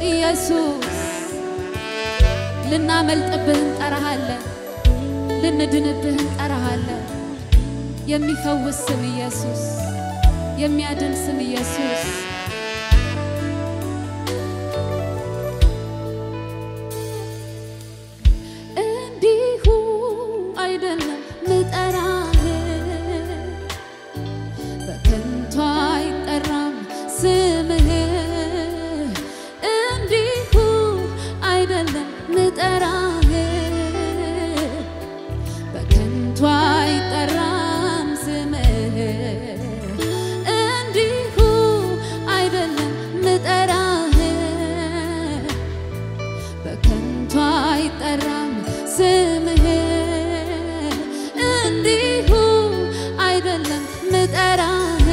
ኢየሱስ ልናመልጥብህ እንጠራሃለን ልንድንብህ እንጠራሃለን የሚፈውስ ስም ኢየሱስ የሚያድን ስም ኢየሱስ እንዲሁ አይደለም ምጠራህ በከንቱ አይጠራም ስምህ እንዲሁ አይደለም ምጠራህ በከንቱ አይጠራም ስምህ እንዲሁ አይደለም ምጠራህ በከንቱ አይጠራም ስምህ እንዲሁ አይደለም ምጠራህ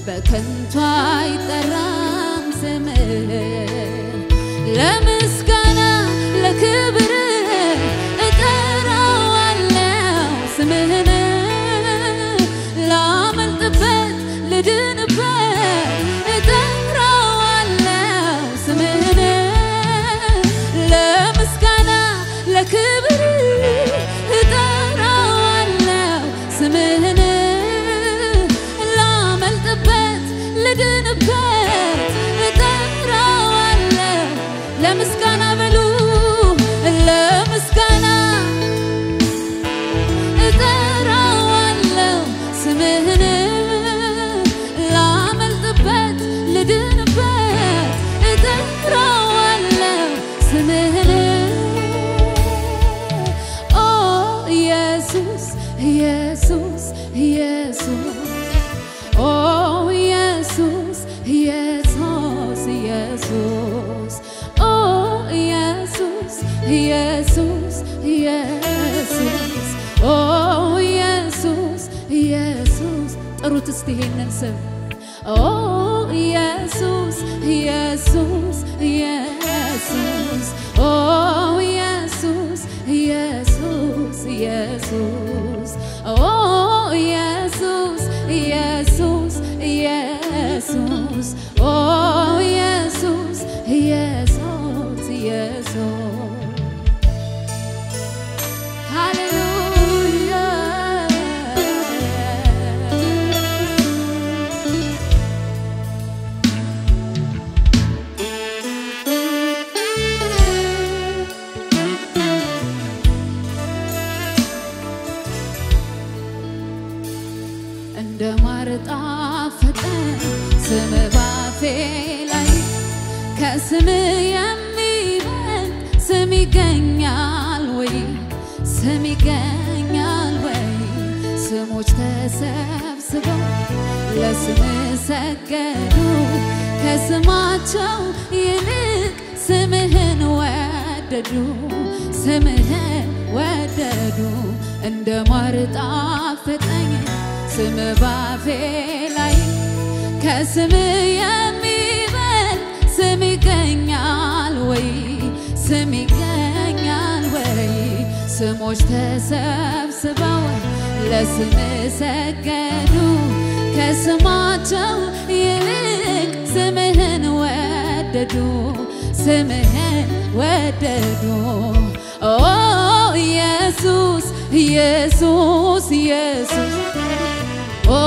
በከንቱ አይጠራም ስምህ ለምስጋና ለክብር እጠራዋለሁ ስምህን ላመልጥበት ልድንበት እጠራዋለሁ ስምህን ለምስጋና ለክብር እጠራዋለሁ ስምህን ላመልጥበት ልድንበት እጠራዋለሁ ለምስጋና በሉ ለምስጋና እጠራዋለሁ ስምህን ላመልጥበት ልድንበት እጠራዋለሁ ስምህን ኦ ኢየሱስ ኢየሱስ ኢየሱስ ኦ ኢየሱስ ኢየሱስ ኢየሱስ ኦ ኢየሱስ ኢየሱስ ኢየሱስ ኦ ኢየሱስ ኢየሱስ ጥሩት እስቲ ይሄንን ስም ኦ ኢየሱስ ኢየሱስ ኢየሱስ ኦ ኢየሱስ ኢየሱስ ኢየሱስ ኦ ኢየሱስ ኢየሱስ ኢየሱስ ኦ ኢየሱስ ኢየሱስ ኢየሱስ ሃሌሉያ እንደ ማር ጣፈጠኝ ስም ባፌ ላይ ከስም የሚበልጥ ስም ይገኛል ወይ ስም ይገኛል ወይ ስሞች ተሰብስበው ለስም ሰገዱ ከስማቸው ይልቅ ስምህን ወደዱ ስምህን ወደዱ እንደ ማር ጣፈጠኝ ስም ባፌ ላይ ከስም የሚበልጥ ስም ይገኛል ወይ ስም ይገኛል ወይ ስሞች ተሰብስበው ለስም ሰገዱ ከስማቸው ይልቅ ስምህን ወደዱ ስምህን ወደዱ ኦ ኢየሱስ ኢየሱስ ኢየሱስ ኦ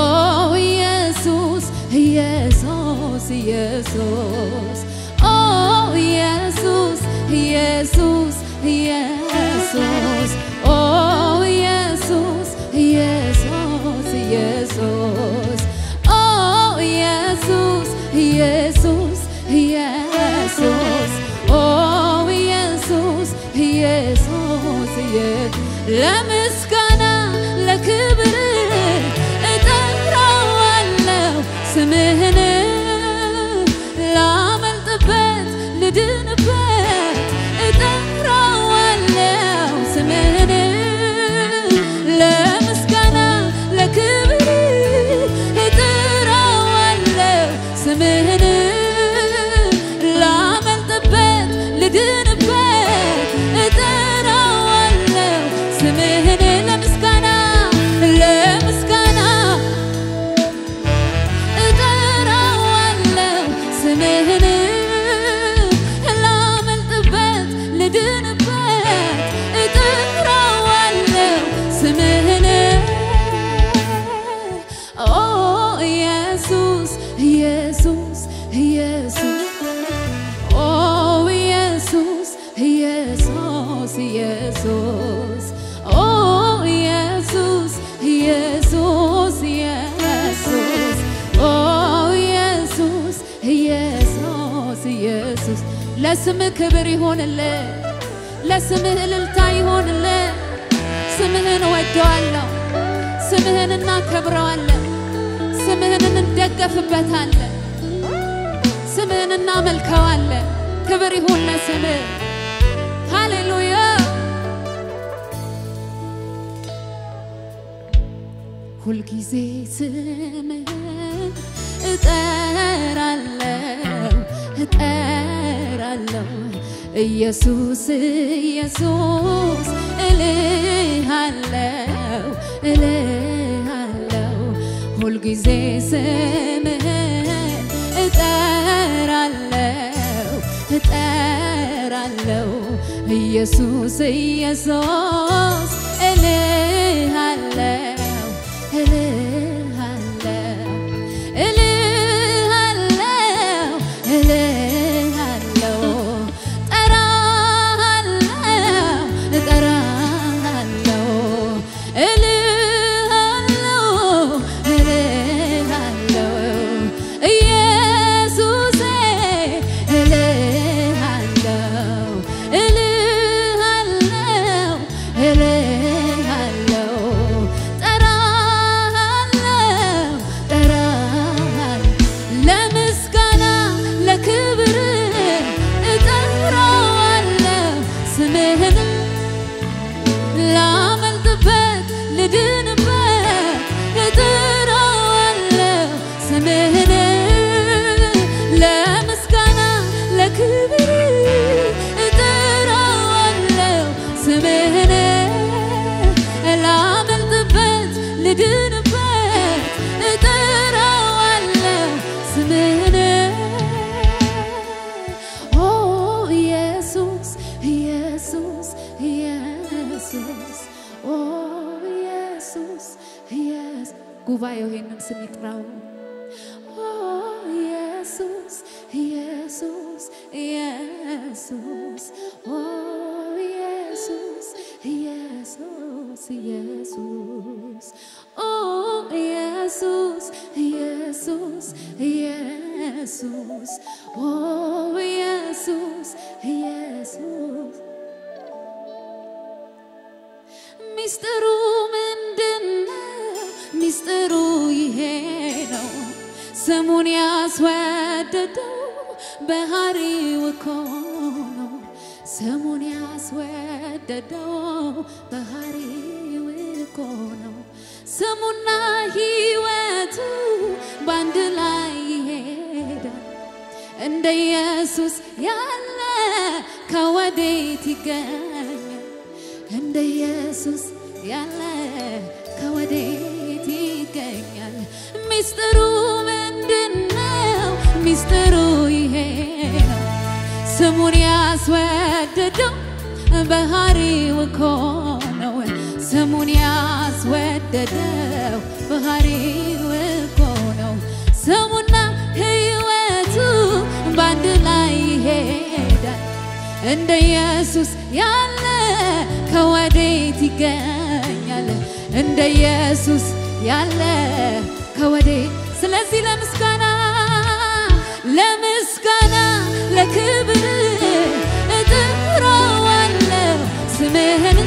ኢየሱስ ኢየሱስ ኢየሱስ ኦ ኢየሱስ ኢየሱስ ኢየሱስ ኦ ኢየሱስ ኢየሱስ ኢየሱስ ኦ ኢየሱስ ኢየሱስ ኢየሱስ ኦ ኢየሱስ ኢየሱስ ለምስጋና ለክብር እጠራዋለሁ ስምህን ላመልጥበት ልድንበት እጠራዋለሁ ስምህን ለምስጋና ለክብር እጠራዋለሁ ስምህን ላመልጥበት ልድንበት እጠራዋለሁ ስምህን ለምስጋና እጠራዋለሁ ስምህን ስምህን ላመልጥበት ልድንበት እጠራዋለሁ ስምህን ኦ ኢየሱስ ኢየሱስ ኢየሱስ ኦ ኢየሱስ ኢየሱስ ኢየሱስ ኦ ኢየሱስ ኢየሱስ ኢየሱስ ኦ ኢየሱስ ኢየሱስ ኢየሱስ ለስምህ ክብር ይሁንልህ ለስምህ እልልታ ይሁንልህ ስምህን እወደዋለሁ ስምህን እናከብረዋለን ስምህን እንደገፍበታለን ስምህን እናመልከዋለን ክብር ይሁን ለስምህ ሃሌሉያ ሁል ጊዜ ስምህን እጠራለሁ ኢየሱስ ኢየሱስ እልሃለሁ ሁል ጊዜ ስምህን እጠራለሁ ኢየሱስ ኢየሱስ እልሃለሁ ጉባኤው ይሄንን ስም ይጥራው ኦ ኢየሱስ ኢየሱስ ኢየሱስ ኦ ኢየሱስ ኢየሱስ ኢየሱስ ኦ ኢየሱስ ኢየሱስ ኢየሱስ ኦ ኢየሱስ ኢየሱስ ሚስጥሩ ምንድነው ሚስጥሩ ይሄ ነው ስሙን ያስወደደው ባህሪው እኮ ነው ስሙን ያስወደደው ባህሪው እኮ ነው ስሙና ሕይወቱ ባንድ ላይ ይሄዳል እንደ ኢየሱስ ያለ ከወዴት ይገኛል እንደ ኢየሱስ ያለ ከወዴት ይገኛል ሚስጥሩ ምንድነው ሚስጥሩ ይሄ ነው ስሙን ያስወደደው ባህሪው እኮ ነው ስሙን ያስወደደው ባህሪው እኮ ነው ስሙና ሕይወቱ ባንድ ላይ ይሄዳል እንደ ኢየሱስ ያለ ከወዴት ይገኛል እንደ ኢየሱስ ያለ ከወዴት ስለዚህ ለምስጋና ለክብር እጠራዋለሁ ስምህን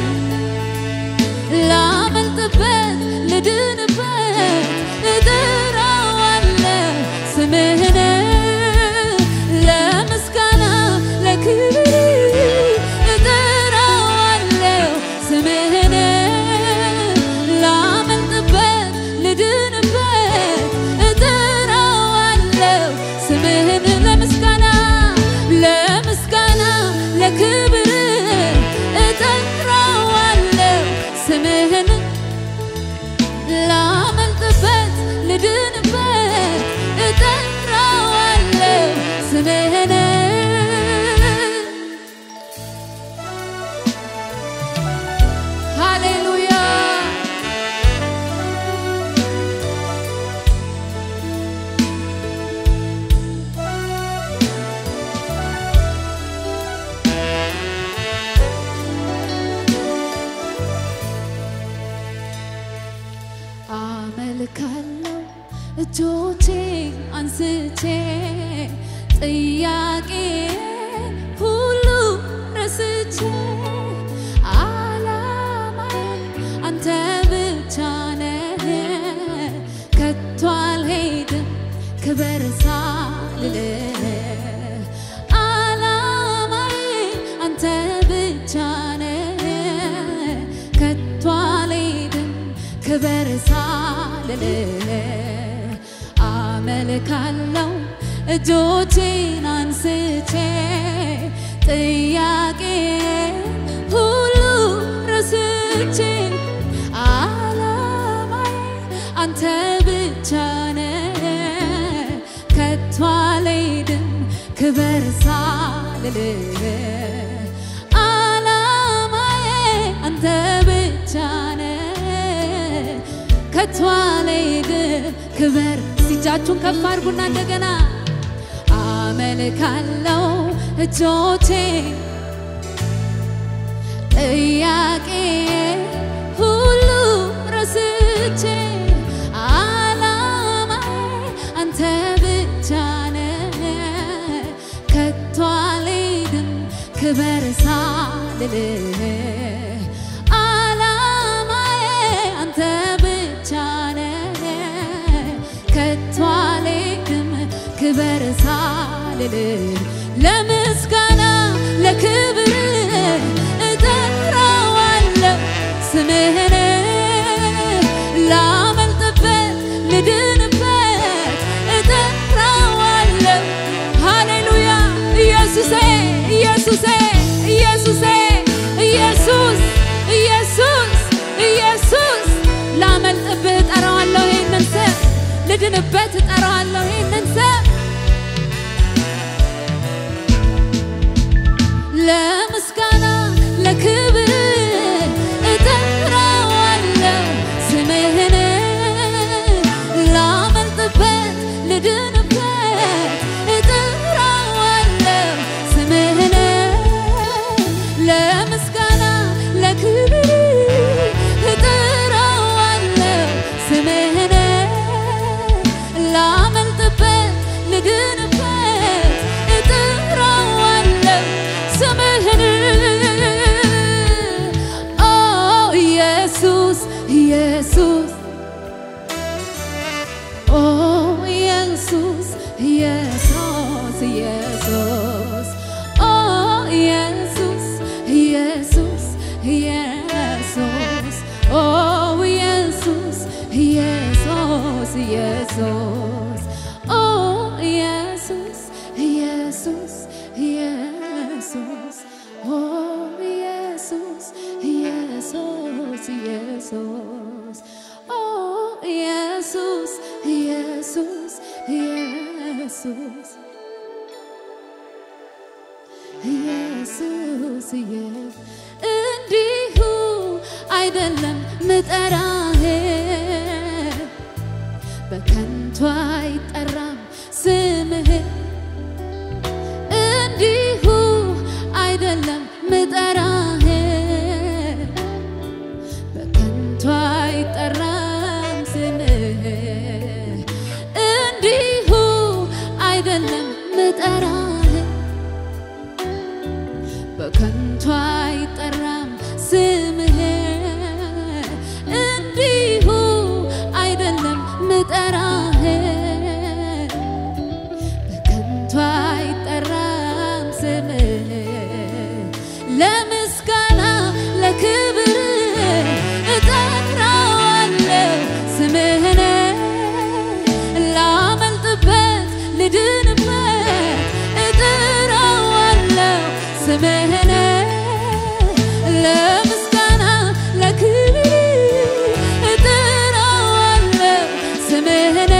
ላመልጥበት ልድንበት እጠራዋለሁ ስምህን ለምስጋና ለክብር እጠራዋለሁ ስምህን ላመልጥበት ልድንበት እጠራዋለሁ ስምህን ለምስጋና ለክብር እጠራዋለሁ ስምህን ላመልጥበት ልድንበት እጠራዋለሁ ስምህን አንስቼ ጥያቄ ሁሉ ረስቼ ዓላማዬ አንተ ብቻ ነህ ከቶ አልሄድም ክበር ሳልልህ ዓላማዬ አንተ ብቻ ነህ ከቶ አልሄድም ክበር ሳልልህ አመልካለሁ እጆቼን አንስቼ ጥያቄ ሁሉ ረስቼ ዓላማዬ አንተ ብቻ ነህ ከቶ አልሄድም ክበር ሳልልህ ዓላማዬ አንተ ብቻ ነህ ከቶ አልሄድም ክበር እጃችሁን ከፍ አድርጉና እንደገና አመልካለሁ እጆቼን ጥያቄ ሁሉ ረስቼ ዓላማዬ አንተ ብቻ ነህ ከቶ አልሄድም ክበር ሳልልህ ዓላማዬ አንተ ብቻ ነህ ከቶ አልሄድም ክበር ሳልልህ ለምስጋና ለክብር እጠራዋለሁ ስምህን ላመልጥበት ልድንበት እጠራዋለሁ ሃሌሉያ ኢየሱሴ ኢየሱሴ ኢየሱሴ ኢየሱስ ኢየሱስ ኢየሱስ ላመልጥበት እጠራዋለሁ ይህንን ስም ልድንበት እጠራዋለሁ ይህንን ስም ለምስጋና ለክብር እጠራዋለሁ ስምህን ላመልጥበት ልድንበት እጠራዋለሁ ስምህን ለምስጋና ለክብር እጠራዋለሁ ስምህን ላመልጥበት ልድንበት እጠራዋለሁ ስምህን ኦ ኢየሱስ ኢየሱስ ኦ ኢየሱስ ኢየሱስ ኢየሱስ ኦ ኢየሱስ ኢየሱስ ኢየሱስ ኦ ኢየሱስ ኢየሱስ ኢየሱስ ኦ ኢየሱስ ኢየሱስ ኢየሱስ ኦ ኢየሱስ ኢየሱስ ኢየሱስ ኦ ኢየሱስ ኢየሱስ ኢየሱስ ኢየሱስ እንዲሁ አይደለም ምጠራህ በከንቱ አይጠራም ስምህ እንዲሁ አይደለም ምጠራህ በከንቱ አይጠራም ስምህ እንዲሁ አይደለም ምጠራህ በከንቱ አይጠራም ስምህ እንዲሁ አይደለም ምጠራህ በከንቱ አይጠራም ስምህ ለምስጋና ለክብር እጠራዋለሁ ስምህን ላመልጥበት ልድንበት እጠራዋለሁ ስምህን ለምስጋና ለክብር እጠራዋለሁ ስምህን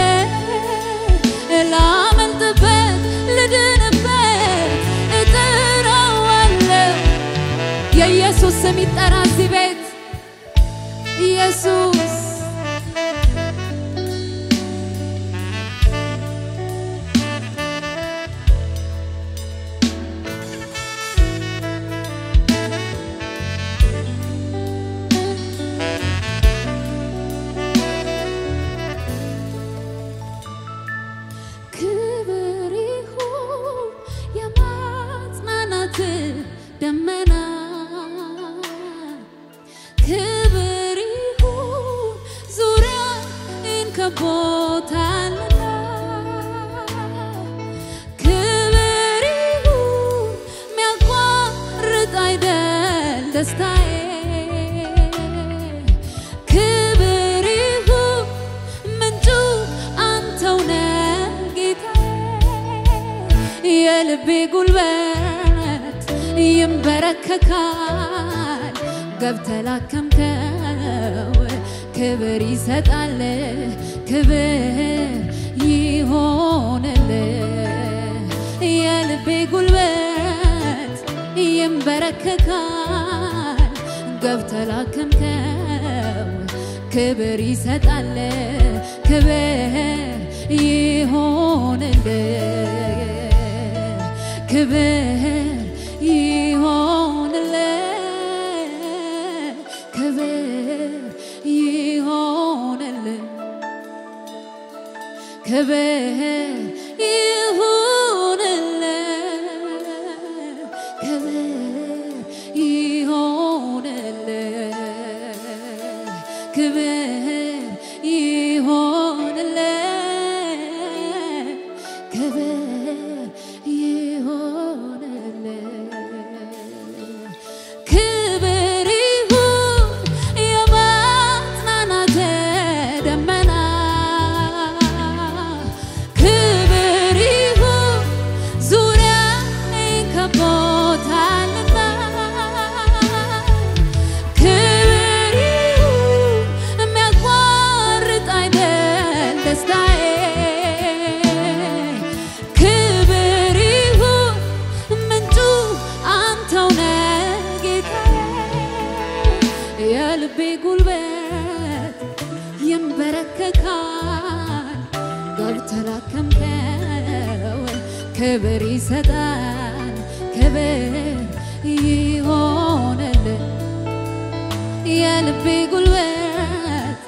ላመልጥበት ልድንበት እጠራዋለሁ የኢየሱስ ስም ይጠራ እዚህ ቤት ኢየሱስ የልቤ ጉልበት ይንበረከካል ገብተህ ላከምከው ክብር ይሰጣል ክብር ይሆንልህ የልቤ ጉልበት ይንበረከካል ገብተህ ላከምከው ክብር ይሰጣል ክብር ይሆንልህ ክብር ይሆንልህ ክብር ይሆንልህ ክብር ይሆንልህ ክብር ይሆንልህ ክብር ይሆንልህ ክብር ይሆንልህ ክብር ይሁን የማጽናናት ደመና ክብር ይሁን ዙሪያዬን ከቦታልና ክብር ይሁን የሚያቋርጥ አይደል ደስታዬ ክብር ይሁን ምንጩ አንተው ነህ ጌታዬ የልቤ ጉልበት ይንበረከካል ገብተህ ላከምከው ክብር ይሰጣል ክብር ይሆንልህ የልቤ ጉልበት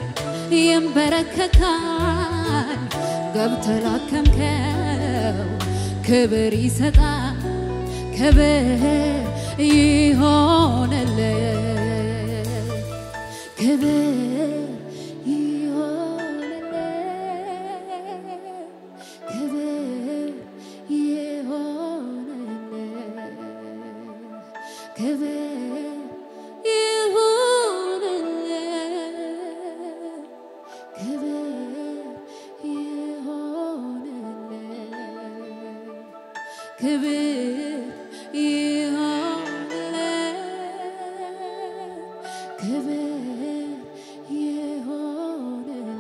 ይንበረከካል ገብተህ ላከምከው ክብር ይሰጣል ክብር ይሆንልህ ክብር ይሆንልህ ክብር ይሆንልህ ክብር ይሆንልህ ክብር ይሆንልህ ክብር ይሆንልህ ክብር ይሆንልህ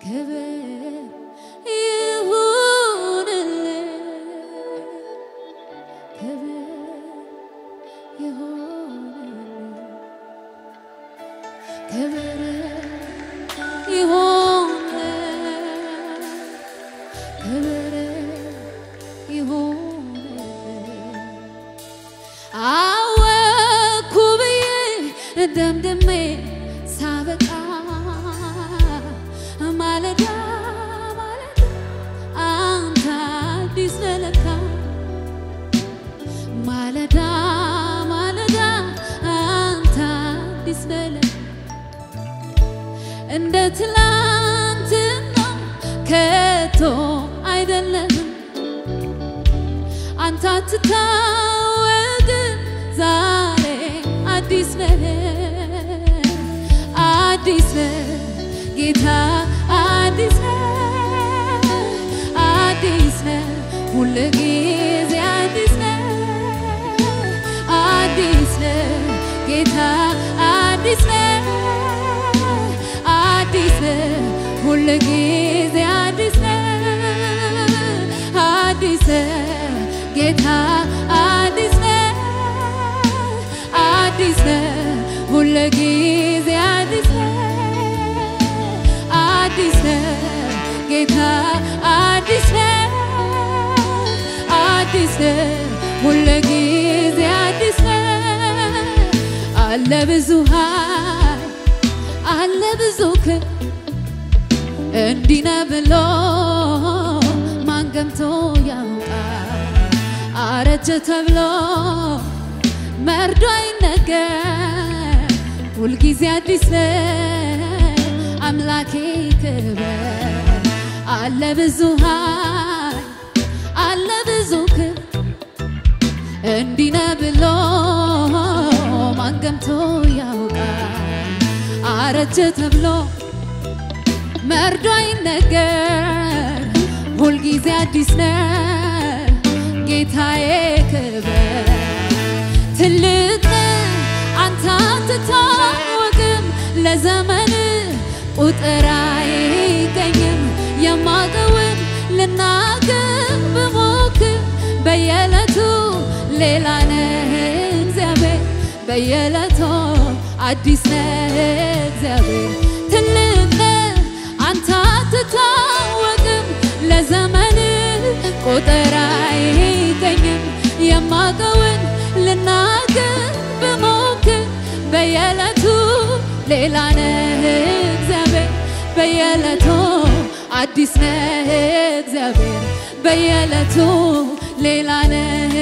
ክብር ይሆንልህ ክብር ይሆንልህ ክብር ይሆንልህ ክብር ይሆንልህ አወኩ ብዬ ደምድሜ ሳበቃ ማለዳ ማለዳ አንተ አዲስ ነህ ለካ ማለዳ ማለዳ አንተ አዲስ ነህ ለካ እንደ ትላንትና ከቶ አይደለህም አንተ አትታወቅም ዛሬ አዲስ ነህ አዲስ ነህ ጌታ አዲስ ነህ አዲስ ነህ ሁልጊዜ አዲስ ነህ አዲስ ነህ ጌታ አዲስ ነህ አዲስ ነህ ሁልጊዜ አዲስ ነህ አዲስ ነህ ጌታ አዲስ ነህ አዲስ ነህ ሁልጊዜ አዲስ ነህ አዲስ ነህ ጌታ አዲስ ነህ አዲስ ነህ ሁልጊዜ አዲስ ነህ አለ ብዙ ኃይል አለ ብዙ ክብር እንዲህ ነህ ብሎ ማን ገምቶ ያውቃል አረጀ ተብሎ መርዶ አይነገር ሁልጊዜ አዲስ ነህ አምላኬ ክብር አለ ብዙ ኃይል አለ ብዙ ክብር እንዲህ ነህ ብሎ ማን ገምቶ ያውቃል አረጀ ተብሎ መርዶ አይነገር ሁል ጊዜ አዲስ ነህ ጌታዬ ክብር ትልቅ አንተ አትታወቅም ለዘመን ቁጥር አይገኝም የማውቀውን ልናገር ብሞክር በየዕለቱ ሌላ ነህ እግዚአብሔር በየዕለቱ አዲስ ነህ እግዚአብሔር ትልቅ ነህ አንተ አትታወቅም ለዘመን ቁጥር አይገኝም የማውቀውን ልናገር ብሞክር በየዕለቱ ሌላ ነህ እግዚአብሔር በየዕለቱ አዲስ ነህ እግዚአብሔር በየዕለቱ ሌላ ነህ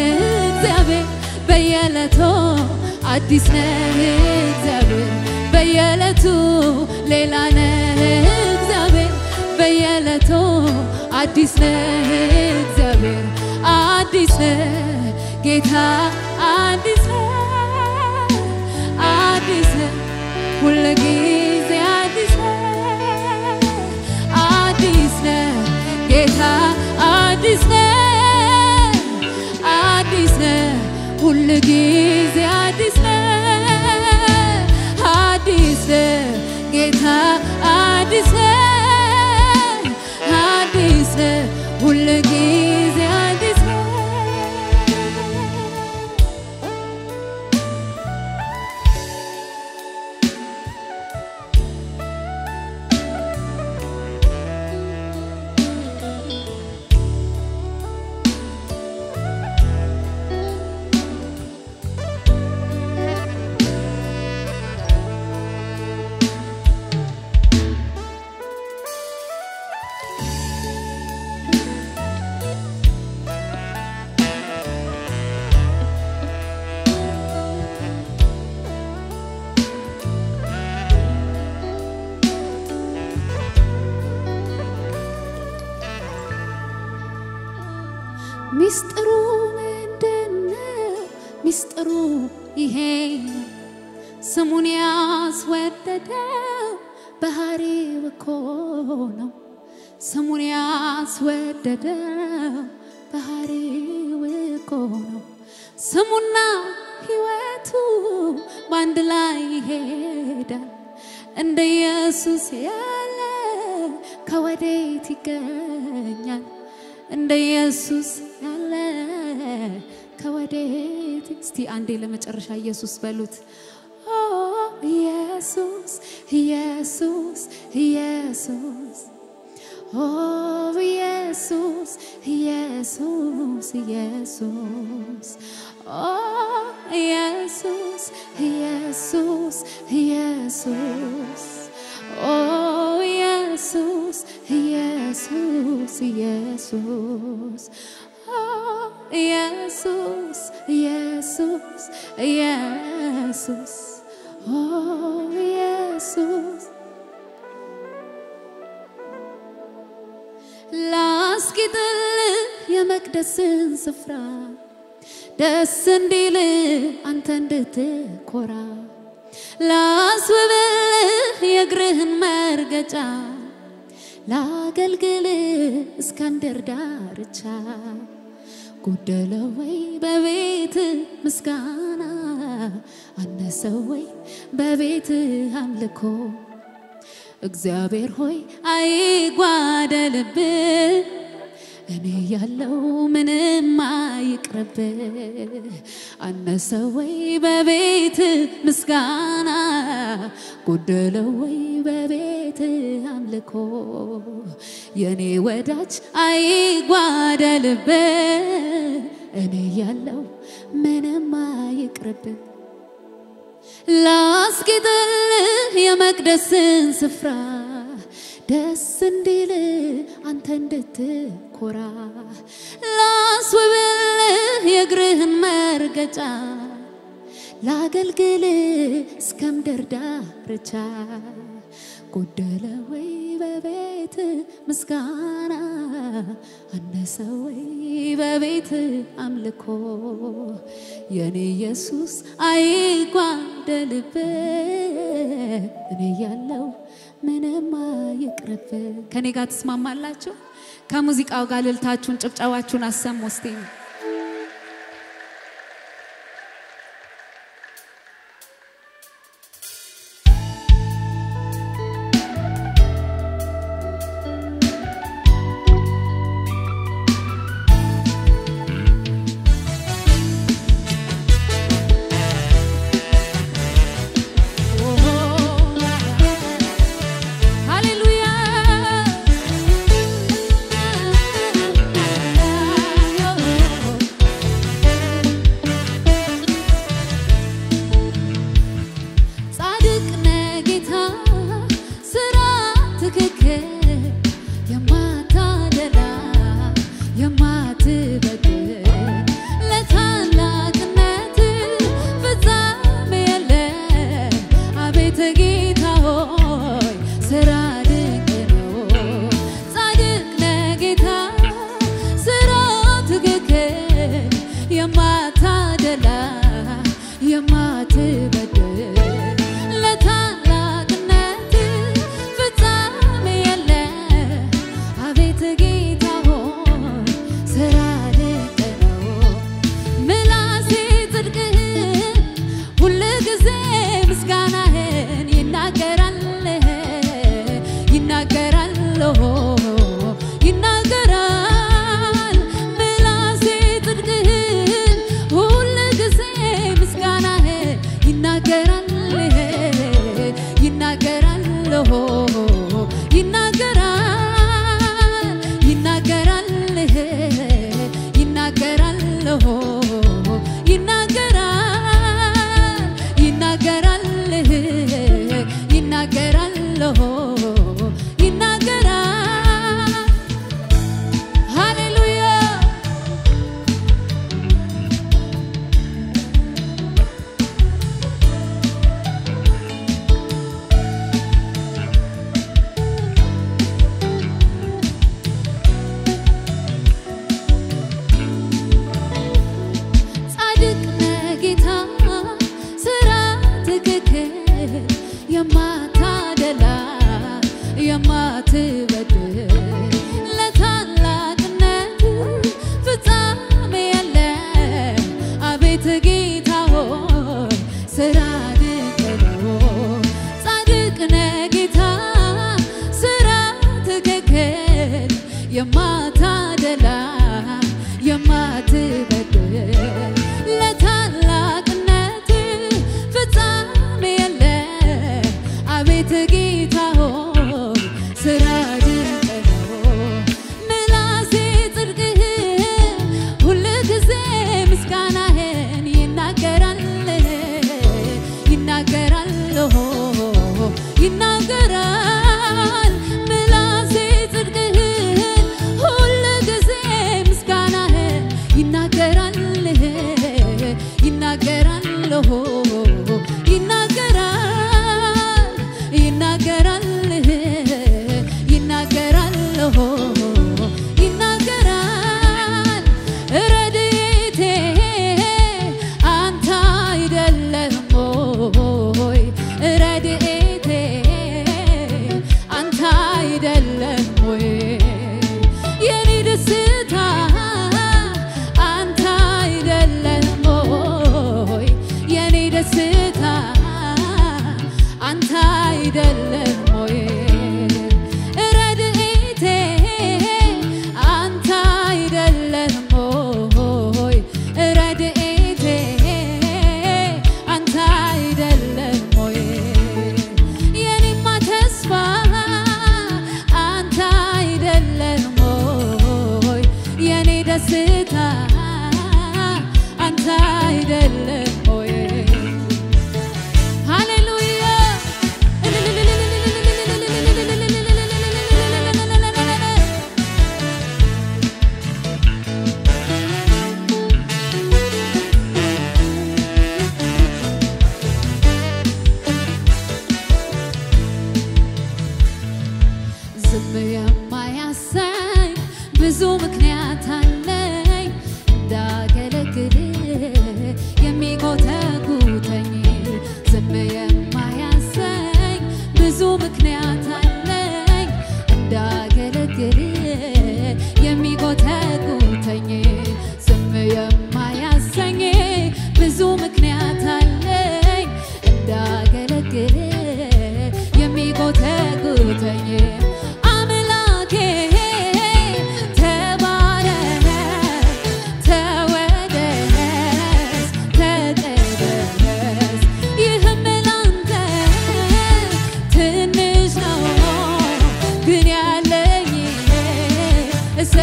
እግዚአብሔር በየዕለቱ አዲስ ነህ እግዚአብሔር በየዕለቱ ሌላ ነህ እግዚአብሔር በየዕለቱ አዲስ ነህ እግዚአብሔር አዲስ ነህ ጌታ አዲስ ነህ አዲስ ነህ ሁል ጊዜ አዲስ ነህ አዲስ ነህ ጌታ አዲስ ነህ አዲስ ነህ ሁል ጊዜ አዲስ ነህ አዲስ ነህ ጌታ አዲስ ነህ አዲስ ነህ ሁል ጊዜ አዲስ ነህ ሚስጥሩ ምንድነው ሚስጥሩ ይሄ ስሙን ያስወደደው ባህሪው እኮ ነው ስሙን ያስወደደው ባህሪው እኮ ነው ስሙና ሕይወቱ ባንድ ላይ ይሄዳል እንደ ኢየሱስ ያለ ከወዴት ይገኛል እንደ ኢየሱስ ያለ ከወዴት እስቲ አንዴ ለመጨረሻ ኢየሱስ በሉት ኦ ኢየሱስ ኢየሱስ ኢየሱስ ኦ ኢየሱስ ኢየሱስ ኢየሱስ ኦ ኢየሱስ ኢየሱስ ኢየሱስ ኦ ኢየሱስ ኢየሱስ ኢየሱስ ኦ ኢየሱስ ኢየሱስ ኢየሱስ ኦ ኢየሱስ ላስጊጥልህ የመቅደስን ስፍራ ደስ እንዲል አንተ እንድትኮራ ላስውብልህ የእግርህን መርገጫ ላገልግልህ እስከምድር ዳርቻ ጎደለ ወይ በቤት ምስጋና አነሰ ወይ በቤት አምልኮ እግዚአብሔር ሆይ አይጓደልብህ እኔ ያለው ምንም አይቅርብህ አነሰ ወይ በቤት ምስጋና ጎደለ ወይ በቤት አምልኮ የኔ ወዳጅ አይጓደልብህ እኔ ያለው ምንም አይቅርብህ ላስጊጥልህ የመቅደስን ስፍራ ደስ እንዲል አንተ እንድትኮራ ላስውብልህ የእግርህን መርገጫ ላገልግልህ እስከምድር ዳርቻ ጎደለ ወይ በቤት ምስጋና አነሰ ወይ በቤት አምልኮ የኔ ኢየሱስ አይጓደልብህ እኔ ያለው ምንም አይቅርብህ ከኔ ጋር ተስማማላችሁ ከሙዚቃው ጋር ልልታችሁን ጭብጨባችሁን አሰሙ እስቲ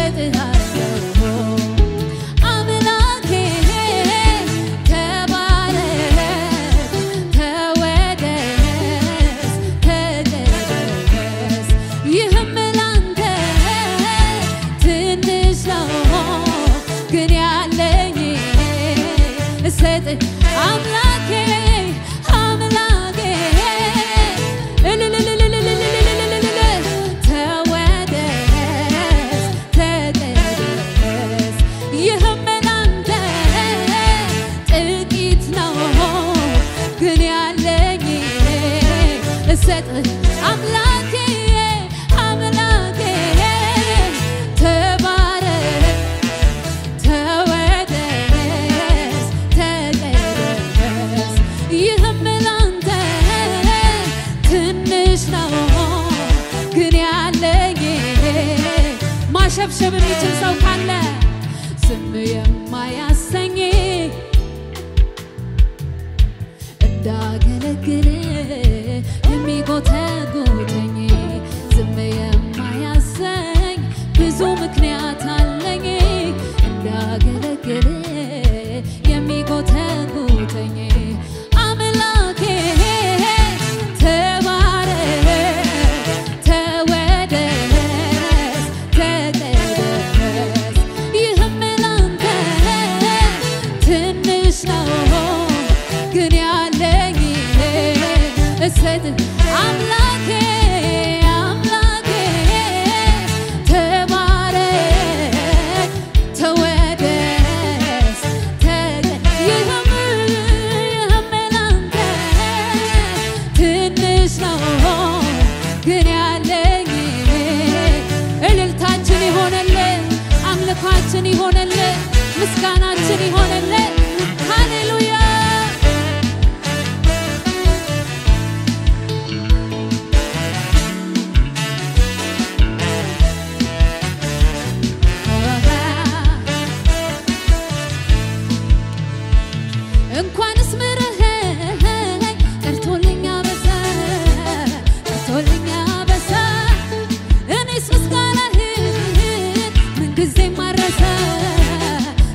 እሰጥሃለሁ አምላኬ ተባረክ ተወደስ ተቀደስ ይህም ላንተ ትንሽ ነው ግን ያለኝ እሰጥህ አምላኬ አምላኬ ተወደስ ተቀደስ ይህም ላንተ ጥቂት ነው ግን ያለኝ እሰጥህ አምላኬ አምላኬ ተባረክ ተወደስ ተቀደስ ይህም ላንተ ትንሽ ነው ግን ያለኝ ማሸብሸብ የሚችል ሰው ካለ ዝም የማያሰኝ እንዳገለግል የሚጎተጉተኝ ዝም የማያሰኝ ብዙ ምክንያት አለኝ እንዳገለግል የሚጎተጉተኝ አምላኬ ተባረክ ተወደስ ተቀደስ ይህም ላንተ ትንሽ ነው ግን ያለኝ እሰጥህ አምላኬ አምላኬ ተባረክ ተወደስ ይህም ላንተ ትንሽ ነው ግን ያለኝ እልልታችን ይሆንልን አምልኳችን ይሆንልን ምስጋናችን ይሆንልን ሃሌሉያ እንኳንስ ምረኸኝ ቀርቶልኝ አበዛ ቀርቶልኝ አበዛ እኔስ ምስጋናህን ምንጊዜም ማረሳ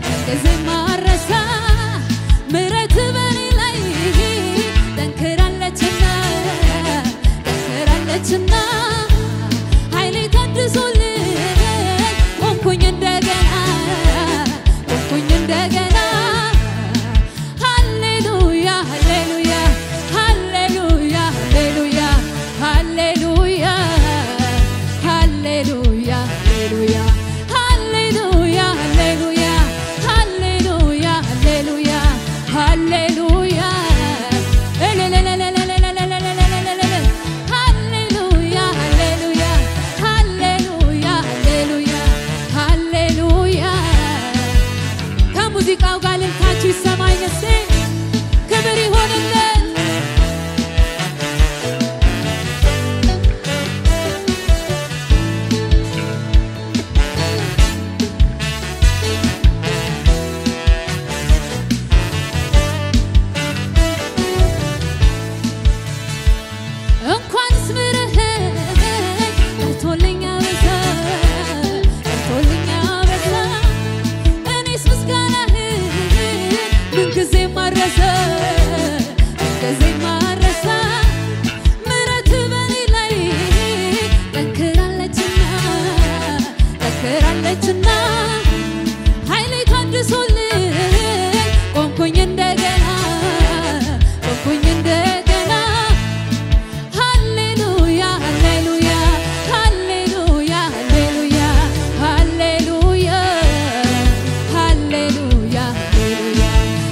ምንጊዜም ማረሳ ምሕረትህ በኔ ላይ ጠንክራለችና ጠንክራለችና ኃይሌ ታድሶልኝ ቆምኩኝ እንደገና ቆምኩኝ እንደገና ሙዚቃው ጋር ልልታችሁ ይሰማኝ እስቲ ክብር ይሆንልን እንኳንስ ምረኸኝ ቀርቶልኝ አበዛ ቀርቶልኝ አበዛ እኔስ ምስጋናህን ምንጊዜም ማረሳ ምንጊዜም ማረሳ ምሕረትህ በኔ ላይ ጠንክራለችና ጠንክራለችና ኃይሌ ታድሶልኝ ቆምኩኝ እንደገና ቆምኩኝ እንደገና ሃሌሉያ ሃሌሉያ ሃሌሉያ ሃሌሉያ ሃሌሉያ ሃሌሉያ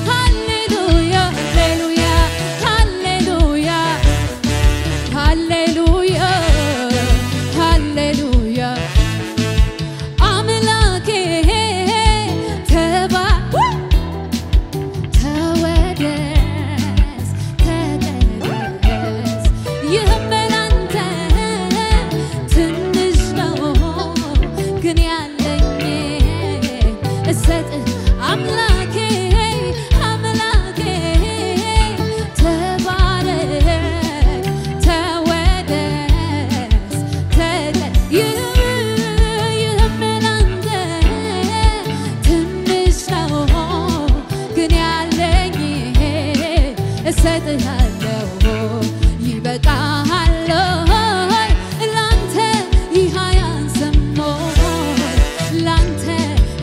ሃሌሉያ ሃሌሉያ ሃሌሉያ ሃሌሉያ አምላኬ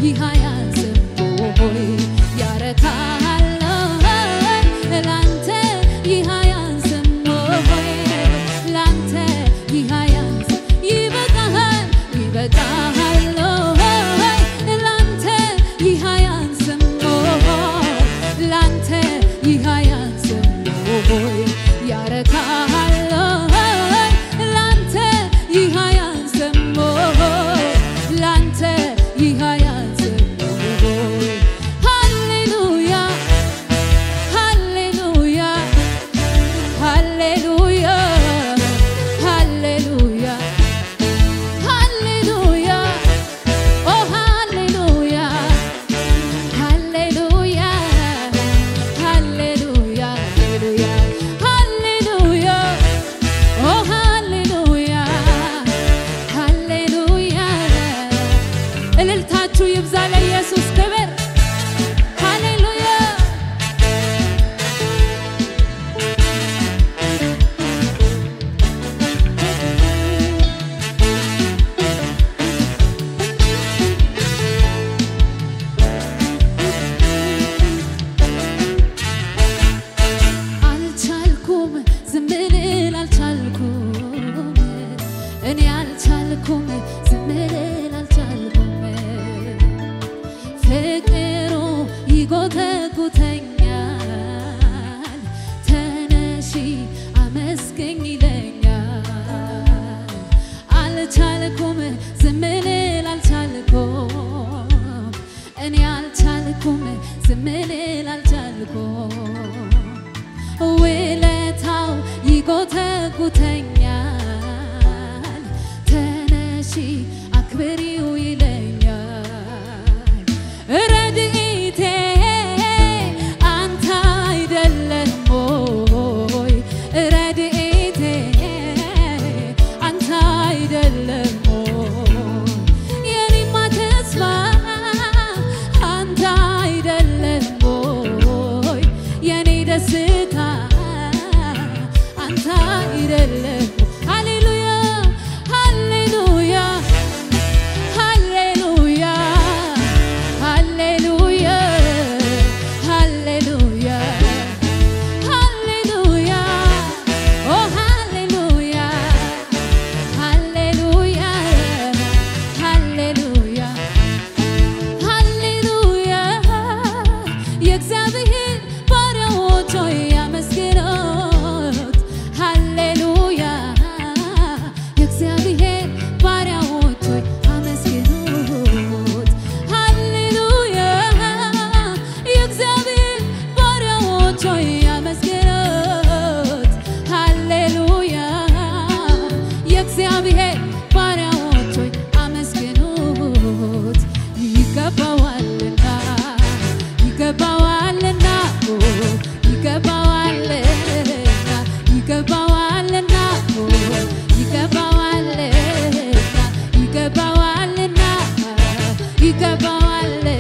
ይሃያንስም ሆይ ያረካሃል ላንተ ይሃያንስም ሆይ ላንተ ይሃያንስ ይበቃሃል ይበቃሃል ላንተ ይሃያንስም ሆይ ላንተ ይሃያንስም ሆይ ያረካሃል ላንተ ይሃያንስም ሆይ ላንተ ይሃያንስም ሆይ ሃሌሉያ ሃሌሉያ ሃሌሉያ ሃሌሉያ ሃሌሉያ ኦ ሃሌሉያ ሃሌሉያ ሃሌሉያ ሃሌሉያ ኦ ሃሌሉያ ሃሌሉያ እልልታችሁ ይብዛ ለኢየሱስ ክብር ሃሌሉያ አልቻልኩም ዝም ልል አልቻልኩም እኔ አልቻልኩም ዝም ልል አልቻልኩም ፍቅሩ ይጎተጉተኛል ተነሺ አመስግኝ ይለኛል አልቻልኩም ዝም ልል አልቻልኩም እኔ አልቻልኩም ዝም ልል አልቻልኩም ውለታው ይጎተጉተኛል ተነሺ አክብሪው ይለኛል ረድኤቴ አንተ አይደለም ሆይ ረድኤቴ አንተ አይደለም ሆይ የኔማ ተስፋ አንተ አይደለም ሆይ የኔ ደስታ አንተ አይደለም ሃሌሉያ ሃሌሉያ ሃሌሉያ ሃሌሉያ ሃሌሉያ ሃሌሉያ ኦ ሃሌሉያ ሃሌሉያ ሃሌሉያ ሃሌሉያ የእግዚአብሔር ባሪያዎች ሆይ አመስግኑት ሃሌሉያ የእግዚአብሔር ባሪያዎች ሆይ አመስግኑት ሃሌሉያ የእግዚአብሔር ባሪያዎች ሆይ አመስግኑት ሃሌሉያ የእግዚአብሔር ባሪያዎች ሆይ አመስግኑት ይገባዋልና ይገባዋልና ይገባዋልና ይገባዋልና ይገባዋልና ይገባዋልና ይገባዋልና